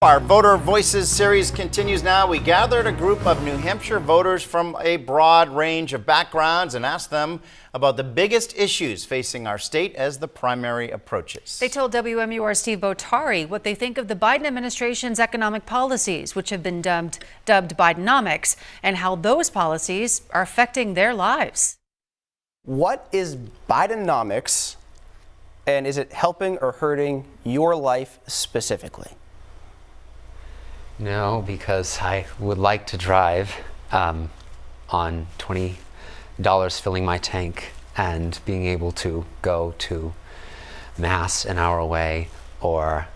Our Voter Voices series continues now. We gathered a group of New Hampshire voters from a broad range of backgrounds and asked them about the biggest issues facing our state as the primary approaches. They told WMUR Steve Botari what they think of the Biden administration's economic policies, which have been dubbed Bidenomics, and how those policies are affecting their lives. What is Bidenomics, and is it helping or hurting your life specifically? No, because I would like to drive on $20 filling my tank and being able to go to Mass an hour away or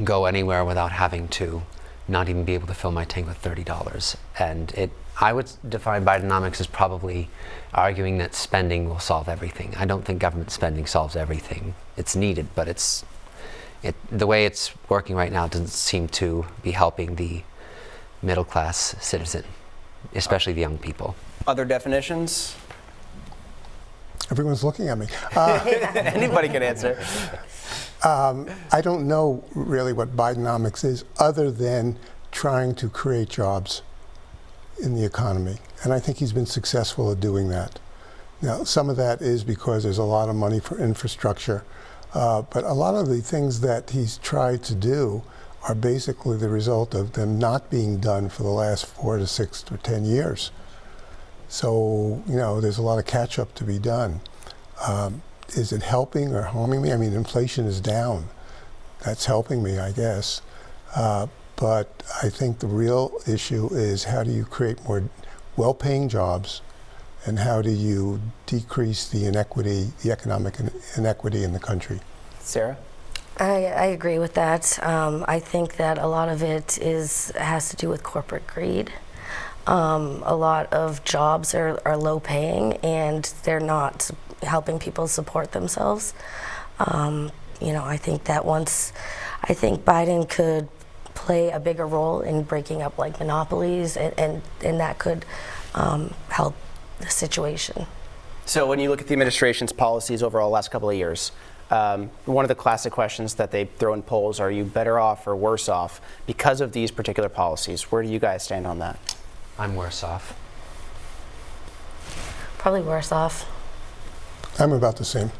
go anywhere without having to not even be able to fill my tank with $30. And I would define Bidenomics as probably arguing that spending will solve everything. I don't think government spending solves everything. It's needed, but the way it's working right now doesn't seem to be helping the middle-class citizen, especially the young people. Other definitions? Everyone's looking at me. Anybody can answer. I don't know really what Bidenomics is other than trying to create jobs in the economy. And I think he's been successful at doing that. Now, some of that is because there's a lot of money for infrastructure. But a lot of the things that he's tried to do are basically the result of them not being done for the last 4 to 6 to 10 years. So, there's a lot of catch up to be done. Is it helping or harming me? I mean, inflation is down. That's helping me, I guess. But I think the real issue is how do you create more well-paying jobs, and how do you decrease the inequity, the economic inequity in the country? Sarah? I agree with that. I think that a lot of it has to do with corporate greed. A lot of jobs are low paying and they're not helping people support themselves. I think that I think Biden could play a bigger role in breaking up like monopolies and that could help the situation. So when you look at the administration's policies overall the last couple of years, one of the classic questions that they throw in polls, are you better off or worse off because of these particular policies? Where do you guys stand on that? I'm worse off. Probably worse off. I'm about the same.